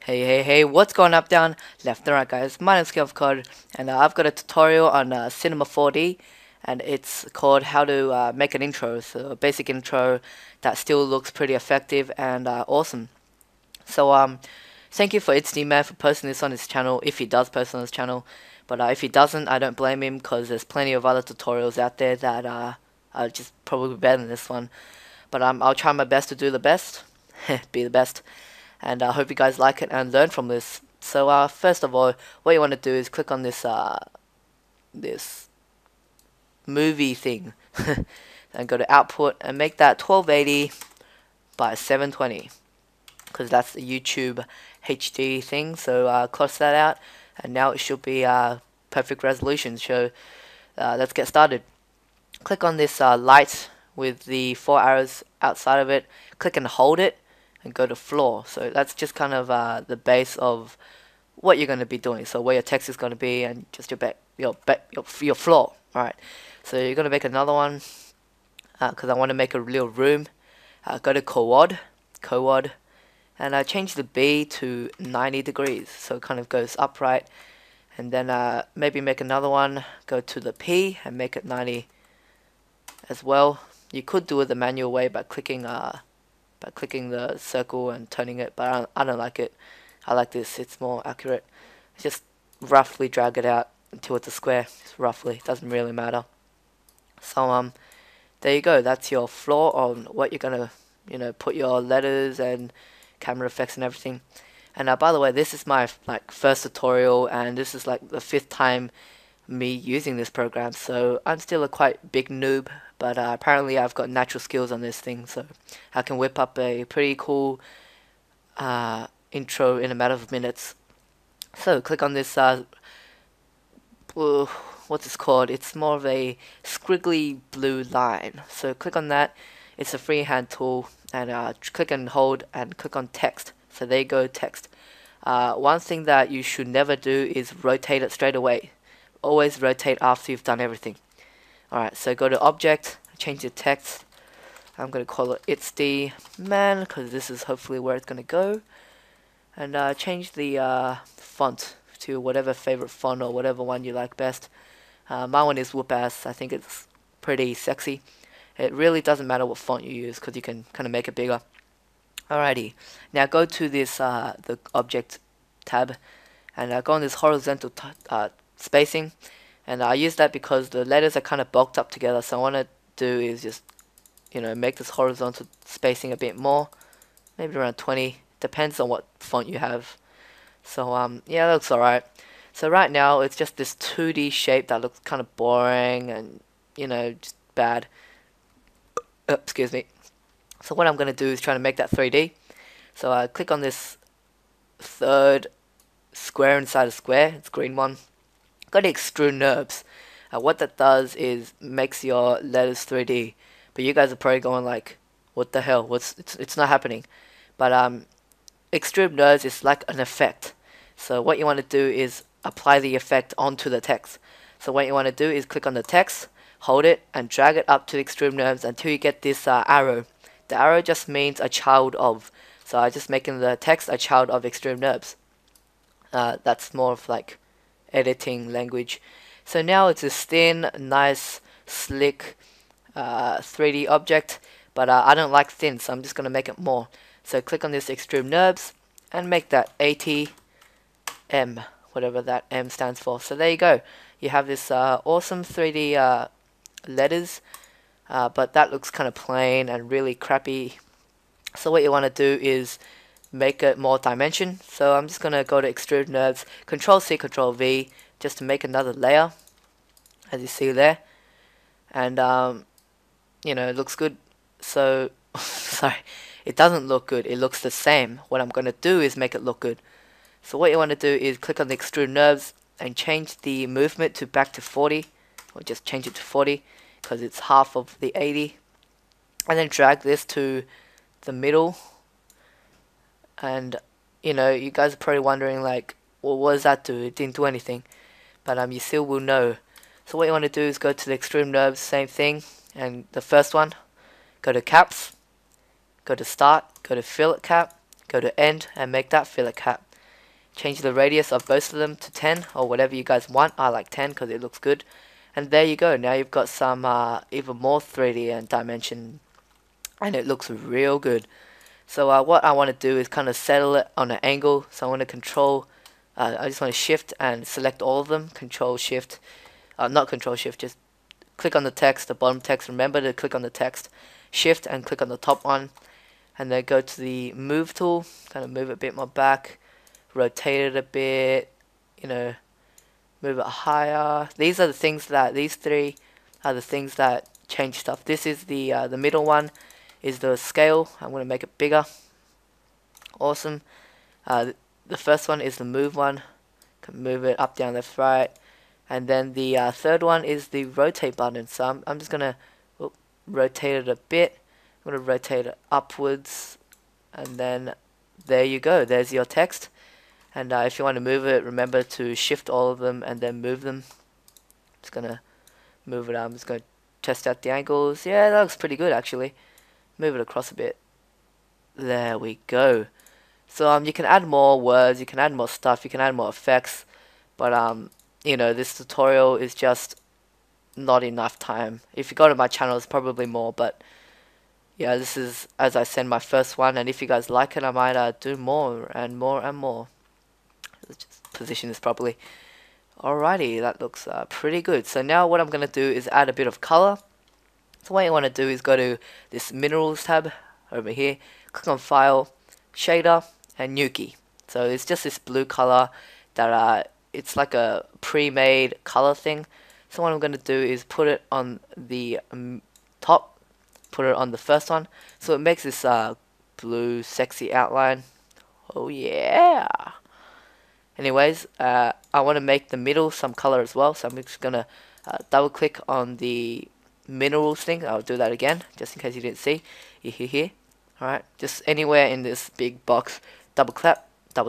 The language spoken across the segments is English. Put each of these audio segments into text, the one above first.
Hey, what's going up, down, left and right, guys? My name's KevCode, and I've got a tutorial on Cinema 4D, and it's called how to make an intro, so a basic intro that still looks pretty effective and awesome. So, thank you for ItsDman for posting this on his channel, if he does post on his channel, but if he doesn't, I don't blame him, because there's plenty of other tutorials out there that are just probably better than this one, but I'll try my best to do the best, be the best. And I hope you guys like it and learn from this. So first of all, what you want to do is click on this movie thing and go to output and make that 1280 by 720 because that's the YouTube HD thing. So cross that out, and now it should be perfect resolution. So let's get started. Click on this light with the 4 arrows outside of it. Click and hold it and go to floor. So that's just kind of the base of what you're going to be doing. So where your text is going to be and just your floor. All right. So you're going to make another one because I want to make a little room. Go to co-ord, and change the B to 90 degrees. So it kind of goes upright. And then maybe make another one. Go to the P and make it 90 as well. You could do it the manual way by clicking the circle and turning it, but I don't like it. I like this, it's more accurate. Just roughly drag it out until it's a square, just roughly, it doesn't really matter. So there you go, that's your floor on what you're gonna, put your letters and camera effects and everything. And by the way, this is my first tutorial, and this is like the 5th time me using this program, so I'm still a quite big noob, but apparently I've got natural skills on this thing, so I can whip up a pretty cool intro in a matter of minutes. So click on this what's this called? It's more of a squiggly blue line, so click on that. It's a freehand tool, and click and hold and click on text. So there you go, text. One thing that you should never do is rotate it straight away. Always rotate after you've done everything. Alright, so go to object, change the text. I'm going to call it ItsDman because this is hopefully where it's going to go. And change the font to whatever favorite font or whatever one you like best. My one is Whoopass. I think it's pretty sexy. It really doesn't matter what font you use because you can kind of make it bigger. Alrighty, now go to this the object tab and go on this horizontal spacing, and I use that because the letters are kind of bulked up together, so I want to do is just make this horizontal spacing a bit more, maybe around 20, depends on what font you have. So yeah, that looks alright. So right now it's just this 2D shape that looks kind of boring and just bad. Excuse me. So what I'm going to do is try to make that 3D. So I click on this third square inside a square, it's green one. Got to extrude NURBS. What that does is makes your letters 3D. But you guys are probably going like, what the hell? It's not happening. But extrude NURBS is like an effect. So what you want to do is apply the effect onto the text. So what you want to do is click on the text, hold it, and drag it up to extrude NURBS until you get this arrow. The arrow just means a child of. So I'm just making the text a child of extrude NURBS. That's more of like editing language. So now it's this thin, nice, slick 3D object, but I don't like thin, so I'm just gonna make it more. So click on this extrude NURBS and make that 80 M, whatever that M stands for. So there you go. You have this awesome 3D letters, but that looks kind of plain and really crappy. So what you want to do is make it more dimension. So I'm just going to go to extrude NURBS, Control C, Control V, just to make another layer, as you see there. And it looks good. So sorry, it doesn't look good, it looks the same. What I'm going to do is make it look good. So what you want to do is click on the extrude NURBS and change the movement to back to 40, or just change it to 40 because it's half of the 80, and then drag this to the middle. And you guys are probably wondering like, well, what does that do? It didn't do anything, but you still will know. So what you want to do is go to the extrude NURBS, same thing, and the first one, go to caps, go to start, go to fillet cap, go to end, and make that fillet cap. change the radius of both of them to 10 or whatever you guys want. I like 10 because it looks good. And there you go. Now you've got some even more 3D and dimension, and it looks real good. So what I want to do is kind of settle it on an angle. So I want to control, I just want to shift and select all of them. Control shift, not control shift, just click on the text, the bottom text. Remember to click on the text, shift and click on the top one, and then go to the move tool, kind of move it a bit more back, rotate it a bit, you know, move it higher. These are the things that, these three are the things that change stuff. This is the middle one is the scale. I'm going to make it bigger. Awesome. The first one is the move one. Can move it up, down, left, right. And then the third one is the rotate button. So I'm just going to rotate it a bit. I'm going to rotate it upwards. And then there you go. There's your text. And if you want to move it, remember to shift all of them and then move them. Just going to move it. I'm just going to test out the angles. Yeah, that looks pretty good actually. Move it across a bit. There we go. So you can add more words, you can add more stuff, you can add more effects. But you know, this tutorial is just not enough time. If you go to my channel, it's probably more. But yeah, this is, as I said, my first one. And if you guys like it, I might do more and more and more. Let's just position this properly. Alrighty, that looks pretty good. So now what I'm going to do is add a bit of color. So what you want to do is go to this Minerals tab over here, click on File, Shader, and Nuki. So it's just this blue color that it's like a pre-made color thing. So what I'm going to do is put it on the top, put it on the first one, so it makes this blue sexy outline. Oh yeah! Anyways, I want to make the middle some color as well, so I'm just going to double click on the minerals thing. I'll do that again, just in case you didn't see. Here. Alright, just anywhere in this big box, double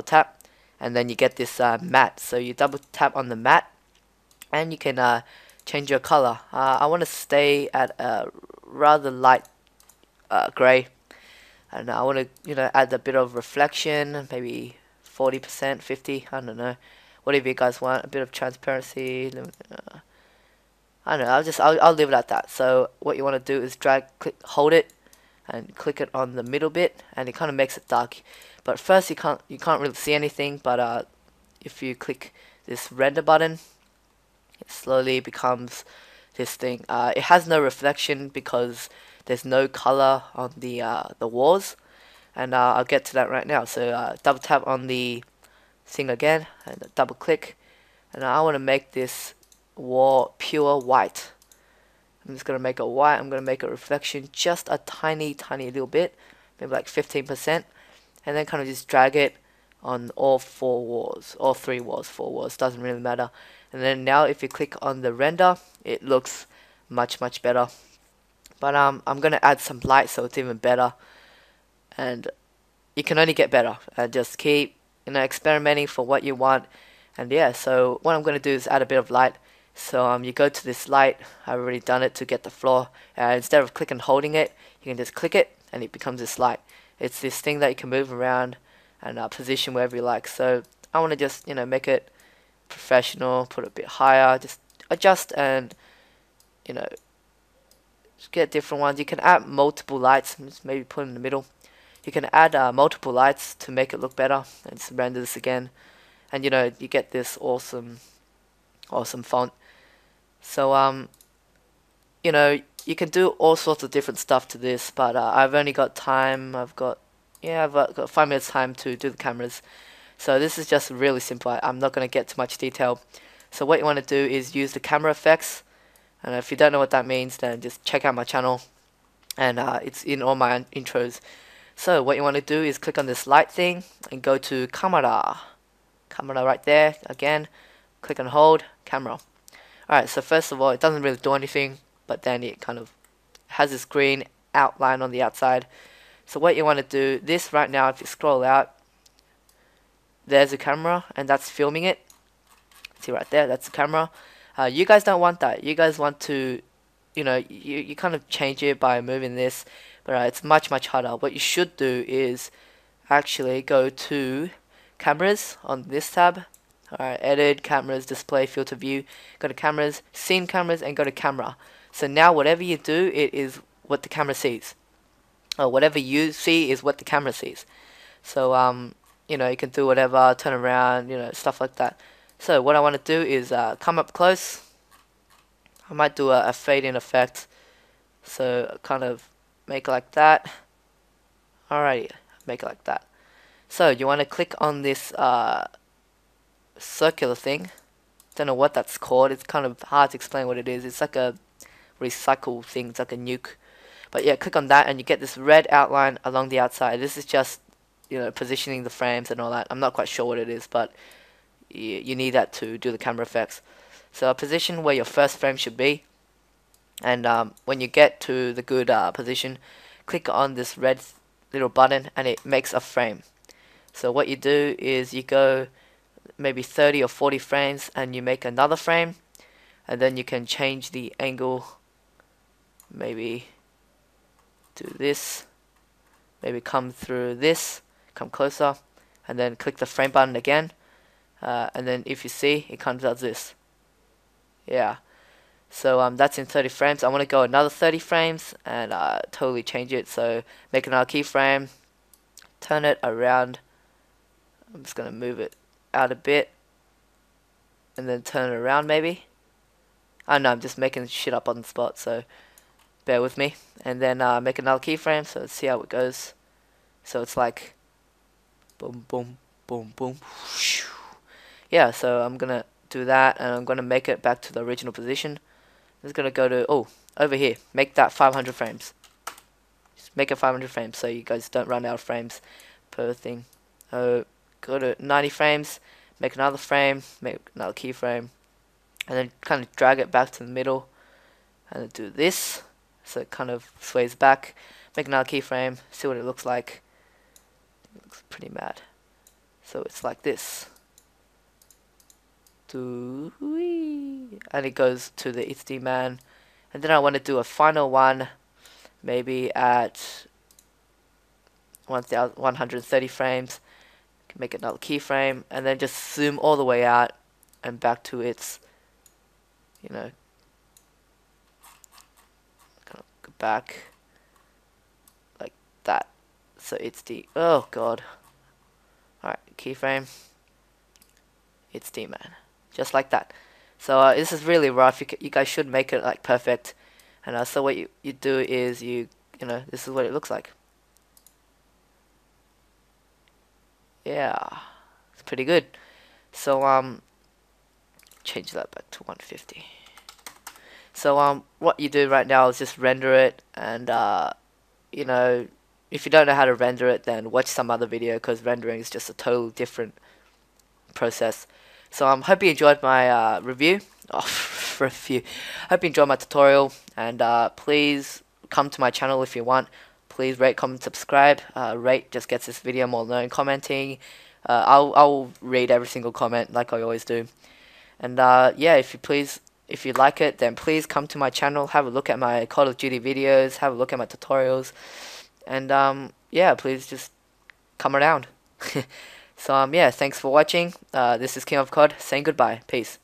tap, and then you get this matte. So you double tap on the matte, and you can change your color. I want to stay at a rather light gray, and I want to add a bit of reflection, maybe 40%, 50, I don't know, whatever you guys want. A bit of transparency. I don't know. I'll leave it at that. So what you want to do is drag, click, hold it, and click it on the middle bit, and it kind of makes it dark. But first you can't really see anything. But if you click this render button, it slowly becomes this thing. It has no reflection because there's no color on the walls, and I'll get to that right now. So double tap on the thing again, and double click, and I want to make this wall pure white. I'm just going to make it white. I'm going to make a reflection just a tiny little bit, maybe like 15%, and then kind of just drag it on all four walls, all three walls, four walls, doesn't really matter. And then now if you click on the render, it looks much better. But I'm going to add some light so it's even better, and you can only get better. Just keep experimenting for what you want. And yeah, so what I'm going to do is add a bit of light. So you go to this light. I've already done it to get the floor. Instead of clicking and holding it, you can just click it and it becomes this light. It's this thing that you can move around and position wherever you like. So I want to just make it professional, put it a bit higher, just adjust and just get different ones. You can add multiple lights, just maybe put in the middle. You can add multiple lights to make it look better, and just render this again, and you get this awesome font. So you can do all sorts of different stuff to this, but I've only got time. I've got 5 minutes time to do the cameras. So this is just really simple. I'm not going to get too much detail. So what you want to do is use the camera effects, and if you don't know what that means, then just check out my channel, and it's in all my intros. So what you want to do is click on this light thing and go to camera right there. Again, click and hold camera. Alright, so first of all, it doesn't really do anything, but then it kind of has this green outline on the outside. So what you want to do, this right now, if you scroll out, there's a camera, and that's filming it. See right there, that's the camera. You guys don't want that. You guys want to, you kind of change it by moving this, but it's much harder. What you should do is actually go to cameras on this tab. Alright, edit, cameras, display, filter view. Go to cameras, scene cameras, and go to camera. So now whatever you do, it is what the camera sees. Or whatever you see is what the camera sees. So you know, you can do whatever, turn around, you know, stuff like that. So what I want to do is come up close. I might do a fade in effect. So kind of make it like that. Alrighty, make it like that. So you want to click on this circular thing. Don't know what that's called. It's kind of hard to explain what it is. It's like a recycle thing. It's like a nuke. But yeah, click on that and you get this red outline along the outside. This is just, you know, positioning the frames and all that. I'm not quite sure what it is, but you need that to do the camera effects. So position where your first frame should be. And when you get to the good position, click on this red little button and it makes a frame. So what you do is you go maybe 30 or 40 frames and you make another frame, and then you can change the angle. Maybe do this, maybe come through this, come closer, and then click the frame button again, and then if you see, it comes out this. Yeah, so that's in 30 frames. I want to go another 30 frames and totally change it. So make another keyframe, turn it around. I'm just gonna move it out a bit and then turn it around maybe. I know I'm just making shit up on the spot, so bear with me. And then make another keyframe, so let's see how it goes. So it's like boom boom boom boom. Yeah, so I'm gonna do that and I'm gonna make it back to the original position. I'm just gonna go to over here, make that 500 frames. Just make it 500 frames so you guys don't run out of frames per thing. Go to 90 frames, make another frame, make another keyframe, and then kind of drag it back to the middle and then do this so it kind of sways back. Make another keyframe, see what it looks like. It looks pretty mad. So it's like this. And it goes to the It's D Man. And then I want to do a final one, maybe at 130 frames. Make another keyframe and then just zoom all the way out and back to its, you know, kind of go back like that. So it's oh god. Alright, keyframe. It's D Man, just like that. So this is really rough. You guys should make it like perfect. And so what you do is you know, this is what it looks like. Yeah, it's pretty good. So change that back to 150. So what you do right now is just render it, and you know, if you don't know how to render it, then watch some other video, because rendering is just a totally different process. So hope you enjoyed my review. Hope you enjoyed my tutorial, and please come to my channel if you want. Please rate, comment, subscribe. Rate just gets this video more known. Commenting, I'll read every single comment like I always do. And yeah, if you like it, then please come to my channel. Have a look at my Call of Duty videos. Have a look at my tutorials. And yeah, please just come around. So yeah, thanks for watching. This is King of COD saying goodbye. Peace.